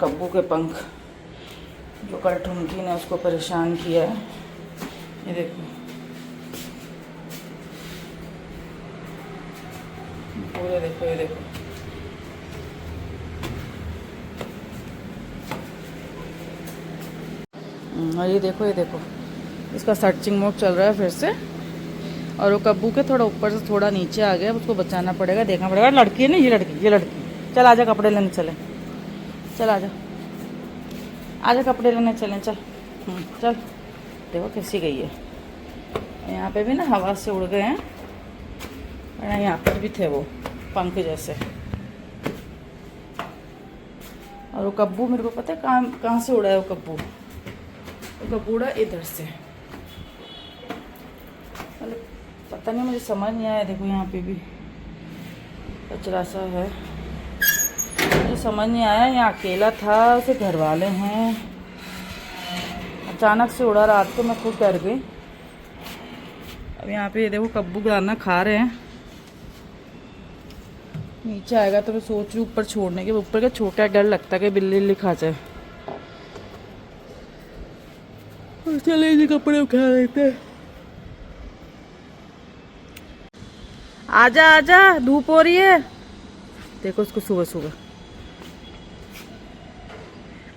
कब्बू के पंख जो कल ठुमकी ने उसको परेशान किया है। ये देखो पूरे, देखो ये देखो। और ये देखो, ये देखो इसका सर्चिंग मोड चल रहा है फिर से। और वो कब्बू के थोड़ा ऊपर से थोड़ा नीचे आ गया, उसको बचाना पड़ेगा, देखना पड़ेगा। लड़की है ना, ये लड़की। चल आजा कपड़े लेने चले, चल आजा आजा कपड़े लेने चलें, चल। चल देखो कैसी गई है। यहाँ पे भी ना हवा से उड़ गए हैं, और यहाँ पर भी थे वो पंख जैसे। और वो कब्बू मेरे को पता है कहाँ से उड़ा है वो कब्बू। वो कब्बू उड़ा इधर से, मतलब पता नहीं, मुझे समझ नहीं आया। देखो यहाँ पे भी कचरा सा है, मुझे समझ नहीं आया। यहाँ अकेला था, उसे घर वाले हैं, अचानक से उड़ा। रात को मैं खुद डर गई। अब यहाँ पे ये देखो कब्बू दाना खा रहे हैं। नीचे आएगा तो मैं सोच रही हूँ ऊपर छोड़ने के। ऊपर का छोटा डर लगता है कि बिल्ली खा जाए। चले ये कपड़े उठा लेते हैं। आजा आजा, धूप हो रही है। देखो उसको सुबह सुबह।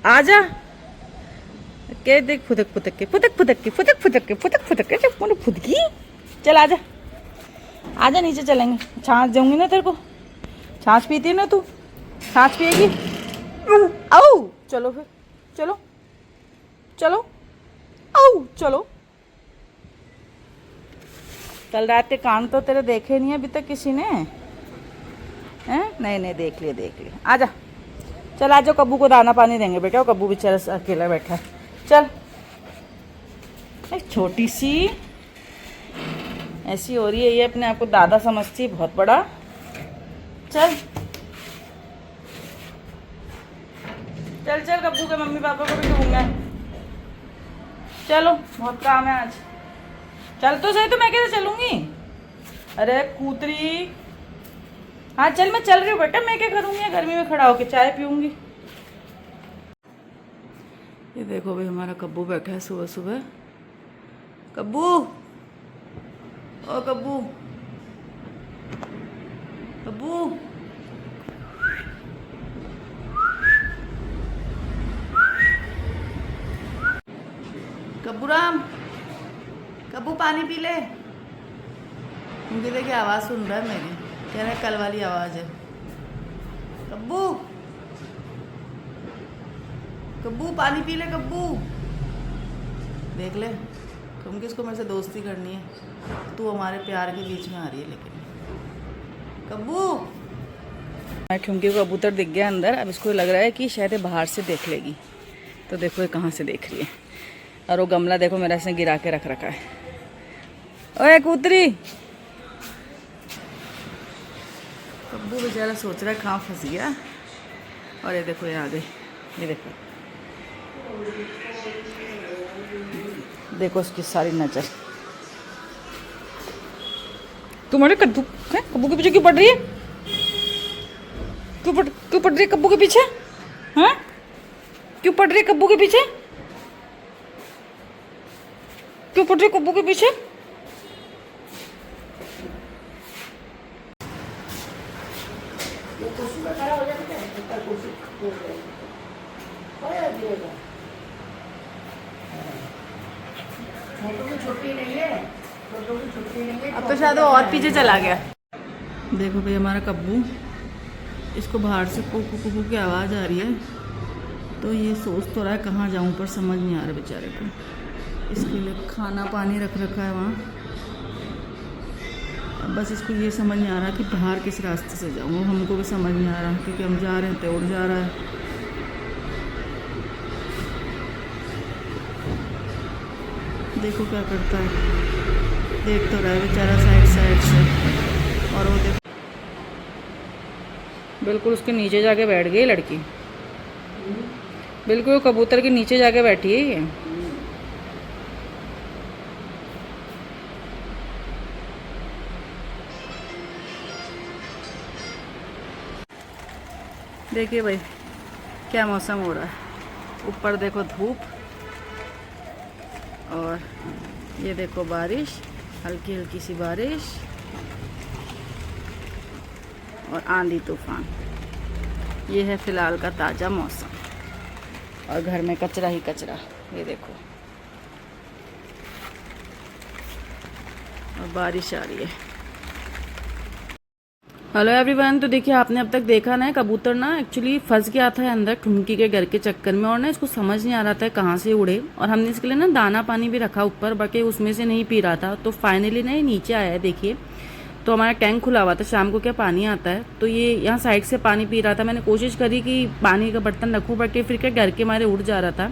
आजा के देख, फुदक फुदक के फुदकी। चल आजा आजा, नीचे चलेंगे। छाछ दूंगी ना तेरे को। छाछ पीती है ना तू? छाछ पिएगी? आओ चलो फिर, चलो चलो, आओ चलो। कल रात के कान तो तेरे देखे नहीं अभी तक किसी ने, हैं? नहीं देख लिए। आजा चल, आजा कब्बू को दाना पानी देंगे बेटा। वो कब्बू बेचारा अकेला बैठा है। चल, एक छोटी सी ऐसी हो रही है, ये अपने आप को दादा समझती है बहुत बड़ा। चल चल चल, कब्बू के मम्मी पापा को भी ढूंढना है। चलो बहुत काम है आज। चल तो सही, तो मैं कैसे चलूंगी? अरे कूतरी, हाँ चल, मैं चल रही हूँ बेटा। मैं क्या करूँगी गर्मी में खड़ा होके, चाय पीऊँगी। ये देखो भाई हमारा कब्बू बैठा है सुबह सुबह। कब्बू, ओ कब्बू, कब्बू, कब्बू राम, कब्बू पानी पी ले। मुझे देखिए आवाज़ सुन रहा है मेरी, कह रहा है कल वाली आवाज़ है। कब्बू, कब्बू पानी पी ले। कब्बू देख ले, तुम किसको मेरे से दोस्ती करनी है? तू हमारे प्यार के बीच में आ रही है। लेकिन कब्बू, मैं ठुमकी को कबूतर दिख गया अंदर। अब इसको लग रहा है कि शायद बाहर से देख लेगी। तो देखो ये कहाँ से देख रही है। और वो गमला देखो मेरा इसने गिरा के रख रखा है। ओए कूतरी, कब्बू बेचारा सोच रहा है कहाँ फंस गया। और ये देखो ये आ गई। ये देखो, देखो उसकी सारी नजर तुम्हारे कद्दू है। कब्बू के पीछे क्यों पड़ रही है? क्यों पड़ रही है कब्बू के पीछे? हाँ, क्यों पड़ रही है कब्बू के पीछे? क्यों पड़ रही है कब्बू के पीछे? अब तो शायद वो और पीछे चला गया। देखो भाई हमारा कब्बू, इसको बाहर से कुकू कुकू की आवाज़ आ रही है। तो ये सोच तो रहा है कहाँ जाऊँ, पर समझ नहीं आ रहा बेचारे को। इसके लिए खाना पानी रख रखा है वहाँ। अब बस इसको ये समझ नहीं आ रहा कि बाहर किस रास्ते से जाऊँ। हमको भी समझ नहीं आ रहा, क्योंकि हम जा रहे हैं तो उड़ जा रहा है। देखो क्या करता है, देख तो रहा है बेचारा साइड से। और वो देखो बिल्कुल उसके नीचे जाके बैठ गई लड़की। बिल्कुल कबूतर के नीचे जाके बैठी है ये। देखिए भाई क्या मौसम हो रहा है, ऊपर देखो धूप और ये देखो बारिश, हल्की हल्की सी बारिश और आंधी तूफान। ये है फिलहाल का ताज़ा मौसम और घर में कचरा ही कचरा, ये देखो, और बारिश आ रही है। हेलो एवरीवन, तो देखिए आपने अब तक देखा ना, कबूतर ना एक्चुअली फंस गया था अंदर ठुमकी के घर के चक्कर में, और ना इसको समझ नहीं आ रहा था कहाँ से उड़े, और हमने इसके लिए ना दाना पानी भी रखा ऊपर, बाकी उसमें से नहीं पी रहा था। तो फाइनली ना ये नीचे आया है, देखिए। तो हमारा टैंक खुला हुआ था, शाम को क्या पानी आता है, तो ये यहाँ साइड से पानी पी रहा था। मैंने कोशिश करी कि पानी का बर्तन रखूँ, बट फिर क्या घर के मारे उड़ जा रहा था।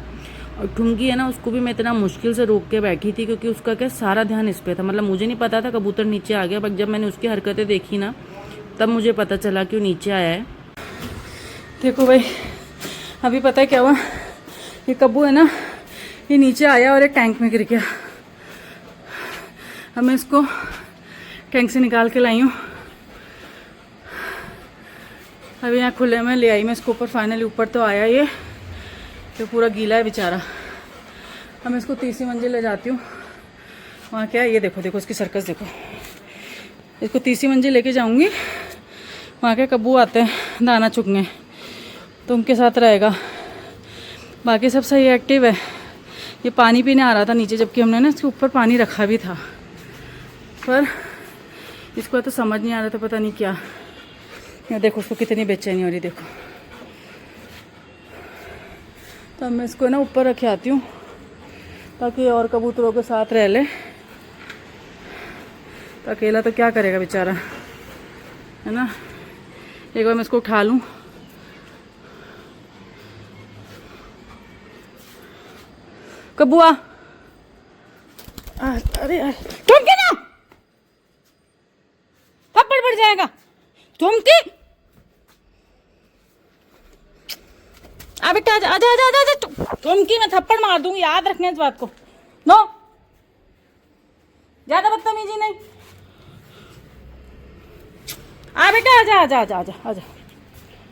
और ठुमकी है ना, उसको भी मैं इतना मुश्किल से रोक के बैठी थी, क्योंकि उसका क्या सारा ध्यान इस पर था। मतलब मुझे नहीं पता था कबूतर नीचे आ गया, बट जब मैंने उसकी हरकतें देखी ना, तब मुझे पता चला कि वो नीचे आया है। देखो भाई, अभी पता है क्या हुआ, ये कब्बू है ना, ये नीचे आया और एक टैंक में गिर गया। अब मैं इसको टैंक से निकाल के लाई हूँ, अभी यहाँ खुले में ले आई मैं इसको ऊपर। फाइनली ऊपर तो आया ये, तो पूरा गीला है बेचारा। अब मैं इसको तीसरी मंजिल ले जाती हूँ। वहाँ क्या है, ये देखो देखो इसकी सर्कस देखो। इसको तीसरी मंजिल लेके जाऊँगी, वहाँ के कब्बू आते हैं दाना चुगने, तो उनके साथ रहेगा। बाकी सब सही एक्टिव है। ये पानी पीने आ रहा था नीचे, जबकि हमने ना इसके ऊपर पानी रखा भी था, पर इसको तो समझ नहीं आ रहा था पता नहीं क्या। ये देखो उसको कितनी बेचैनी हो रही, देखो। तो मैं इसको ना ऊपर रखे आती हूँ, ताकि और कबूतरों के साथ रह ले। तो अकेला तो क्या करेगा बेचारा, है ना। एक बार मैं इसको उठा लूँ। कबुआ, अरे तुम क्या ना, थप्पड़ पड़ जाएगा। तुम की बेटा, आजा आजा आजा आजा। तुम की मैं थप्पड़ मार दूंगी, याद रखने इस बात को। नो, ज्यादा बदतमीजी नहीं। बेटा आजा आजा आजा आजा आजा।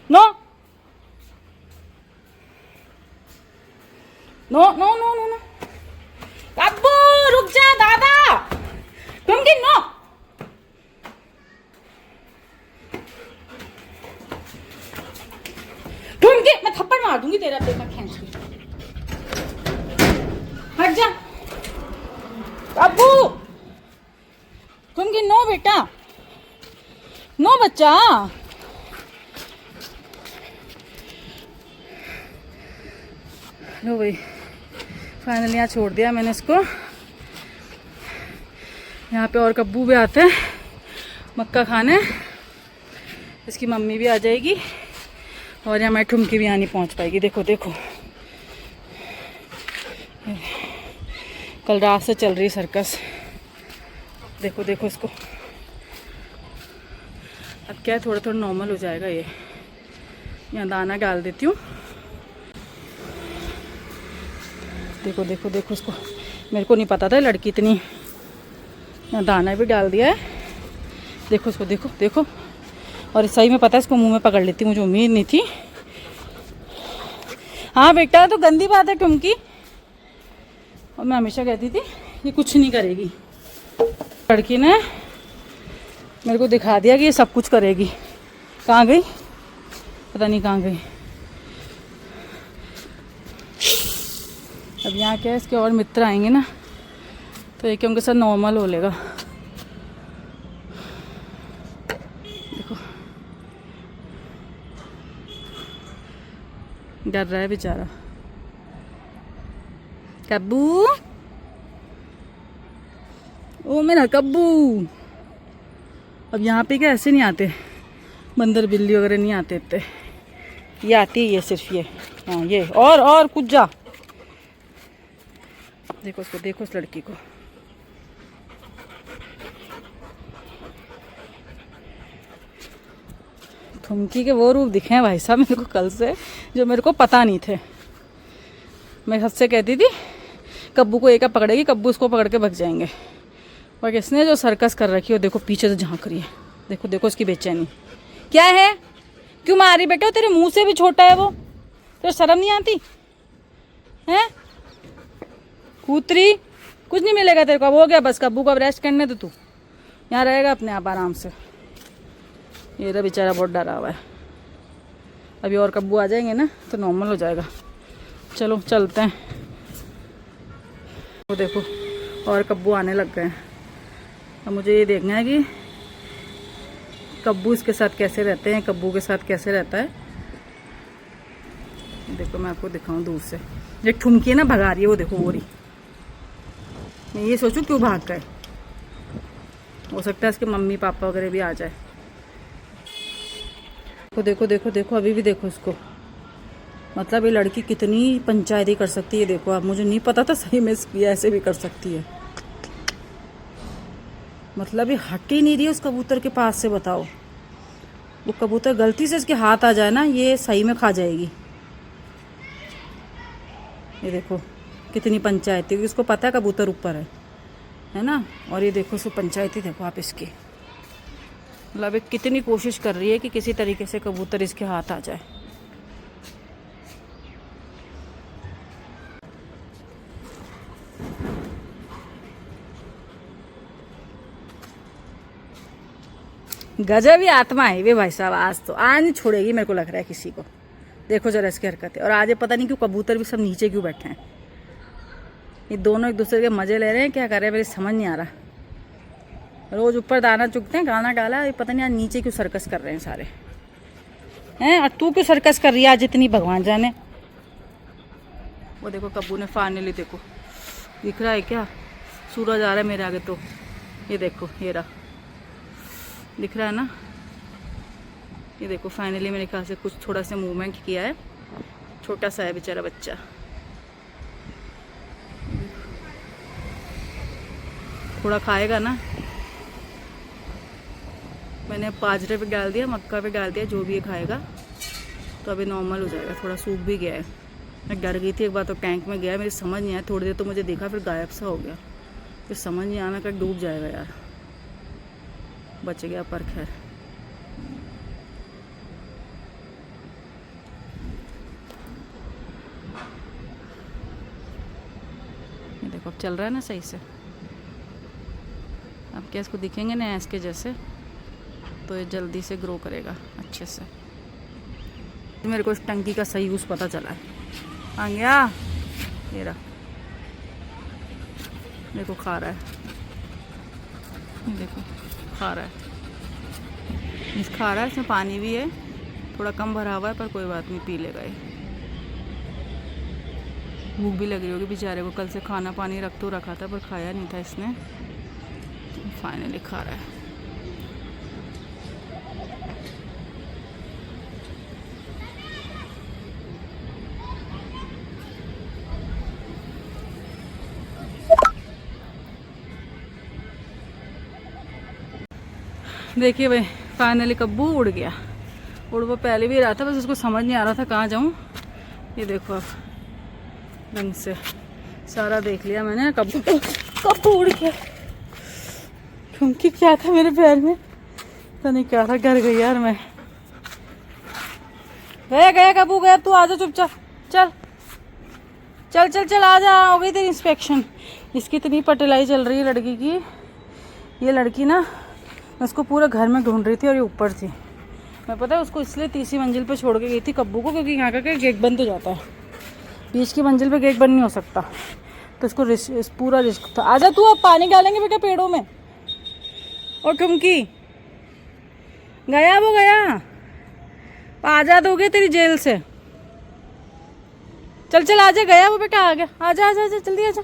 No no no no no no, Kabbu रुक जा दादा। तुम की नो, तुम की मैं थप्पड़ मार दूंगी तेरा, देखा खींच के। हट जा कब्बू। तुम की नो बेटा, नो बच्चा। लो भाई, फाइनली यहाँ छोड़ दिया मैंने इसको। यहाँ पे और कब्बू भी आते हैं मक्का खाने, इसकी मम्मी भी आ जाएगी, और यहाँ मैं ठुमकी भी यहाँ नहीं पहुँच पाएगी। देखो देखो, कल रात से चल रही सर्कस। देखो देखो इसको। अब क्या है, थोड़ा थोड़ा नॉर्मल हो जाएगा ये। यहाँ दाना डाल देती हूँ। देखो देखो देखो इसको, मेरे को नहीं पता था लड़की इतनी। यहाँ दाना भी डाल दिया है, देखो इसको, देखो देखो। और सही में पता है इसको मुंह में पकड़ लेती, मुझे उम्मीद नहीं थी। हाँ बेटा, तो गंदी बात है ठुमकी, और मैं हमेशा कहती थी ये कुछ नहीं करेगी। लड़की ने मेरे को दिखा दिया कि ये सब कुछ करेगी। कहाँ गई पता नहीं, कहाँ गई। अब यहाँ क्या है, इसके और मित्र आएंगे ना, तो ये कि उनके साथ नॉर्मल हो लेगा। देखो डर रहा है बेचारा। कब्बू, ओ मेरा कब्बू। अब यहाँ पे क्या ऐसे नहीं आते, बंदर बिल्ली वगैरह नहीं आते इतने, ये आती है ये सिर्फ ये। हाँ ये, और कुछ जा। देखो उसको, देखो उस लड़की को। ठुमकी के वो रूप दिखे हैं भाई साहब मेरे को कल से, जो मेरे को पता नहीं थे। मैं हद से कहती थी कब्बू को एक पकड़ेगी, कब्बू उसको पकड़ के भग जाएंगे, पर इसने जो सर्कस कर रखी है, देखो पीछे से झांक रही है। देखो देखो उसकी बेचैनी क्या है। क्यों मारी बेटा, तेरे मुंह से भी छोटा है वो। तो शर्म नहीं आती हैं? कूतरी, कुछ नहीं मिलेगा तेरे को, अब हो गया बस। कब्बू को अब रेस्ट करने दो, तू यहाँ रहेगा अपने आप आराम से। ये तो बेचारा बहुत डरा हुआ है। अभी और कब्बू आ जाएंगे ना तो नॉर्मल हो जाएगा। चलो चलते हैं। वो देखो और कब्बू आने लग गए हैं। अब मुझे ये देखना है कि कब्बू इसके साथ कैसे रहते हैं, कब्बू के साथ कैसे रहता है। देखो मैं आपको दिखाऊं दूर से, एक ठुमकी है ना भगा रही है, वो देखो हो रही। मैं ये सोचूं क्यों भाग गए, हो सकता है इसके मम्मी पापा वगैरह भी आ जाए। देखो देखो देखो देखो, अभी भी देखो इसको। मतलब ये लड़की कितनी पंचायती कर सकती है। देखो अब मुझे नहीं पता था सही में ये ऐसे भी कर सकती है। मतलब ये हट ही नहीं रही है उस कबूतर के पास से। बताओ, वो कबूतर गलती से इसके हाथ आ जाए ना, ये सही में खा जाएगी। ये देखो कितनी पंचायती, क्योंकि उसको पता है कबूतर ऊपर है ना। और ये देखो उसको पंचायती देखो आप इसकी। मतलब ये कितनी कोशिश कर रही है कि किसी तरीके से कबूतर इसके हाथ आ जाए। गजब ही आत्मा है वे भाई साहब। आज नहीं छोड़ेगी मेरे को लग रहा है किसी को। देखो जरा इसकी हरकतें। और आज पता नहीं क्यों कबूतर भी सब नीचे क्यों बैठे हैं। ये दोनों एक दूसरे के मजे ले रहे हैं, क्या कर रहे हैं मेरी समझ नहीं आ रहा। रोज ऊपर दाना चुगते हैं, गाना डाला, ये पता नहीं आज नीचे क्यों सर्कस कर रहे हैं सारे हैं। और तू क्यों सर्कस कर रही है आज इतनी, भगवान जाने। वो देखो कब्बू ने फाइनली, देखो दिख रहा है क्या, सूरज आ रहा है मेरे आगे तो। ये देखो ये रहा, दिख रहा है ना। ये देखो फाइनली मेरे ख्याल से कुछ थोड़ा सा मूवमेंट किया है। छोटा सा है बेचारा बच्चा। थोड़ा खाएगा ना। मैंने बाजरे पे डाल दिया, मक्का पे डाल दिया, जो भी ये खाएगा तो अभी नॉर्मल हो जाएगा। थोड़ा सूख भी गया है। मैं डर गई थी एक बार तो टैंक में गया, मेरी समझ नहीं आया। थोड़ी देर तो मुझे देखा, फिर गायब सा हो गया। फिर समझ नहीं आना कि डूब जाएगा यार। बच गया पर खैर। ये देखो अब चल रहा है ना सही से। अब क्या इसको दिखेंगे ना इसके जैसे, तो ये जल्दी से ग्रो करेगा अच्छे से। मेरे को इस टंकी का सही यूज़ पता चला है। आ गया ये रहा, देखो खा रहा है। ये देखो खा रहा है, खा रहा है। इसमें पानी भी है, थोड़ा कम भरा हुआ है पर कोई बात नहीं, पी लेगा ये। भूख भी लग रही होगी बेचारे को, कल से खाना पानी रख तो रखा था पर खाया नहीं था इसने। फाइनली खा रहा है। देखिए भाई फाइनली कब्बू उड़ गया। उड़ वो पहले भी रहा था, बस उसको समझ नहीं आ रहा था कहाँ जाऊँ। ये देखो अब ढंग से सारा देख लिया मैंने। कब्बू उड़ गया। क्योंकि क्या था मेरे पैर में पता नहीं क्या था, डर गई यार मैं। गया कब्बू गया। तू आजा चुपचाप, चल चल चल चल आजा। हो गई तेरी इंस्पेक्शन। इसकी इतनी पटलाई चल रही है लड़की की। ये लड़की ना, मैं उसको पूरा घर में ढूंढ रही थी और ये ऊपर थी। मैं पता है उसको इसलिए तीसरी मंजिल पे छोड़ के गई थी कब्बू को, क्योंकि यहाँ का गेट बंद हो जाता है। बीच की मंजिल पे गेट बंद नहीं हो सकता, तो इसको पूरा रिस्क था। आजा तू, अब पानी डालेंगे बेटा पेड़ों में। और ठुमकी गया, वो गया। आज़ाद हो गया तेरी जेल से। चल चल आजा, गया वो बेटा, आ गया। आजा आजा आजा जल्दी आजा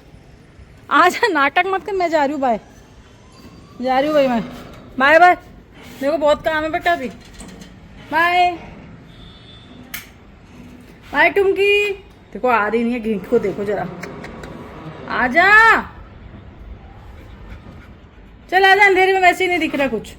आजा। नाटक मत कर, मैं जा रही हूँ। बाय, जा रही हूँ भाई मैं। बाय बाय, मेरे को बहुत काम है बेटा अभी। Bye bye Tumki. देखो आ रही नहीं है, घींट को देखो जरा। आजा चल आजा, अंधेरे में वैसे ही नहीं दिख रहा कुछ।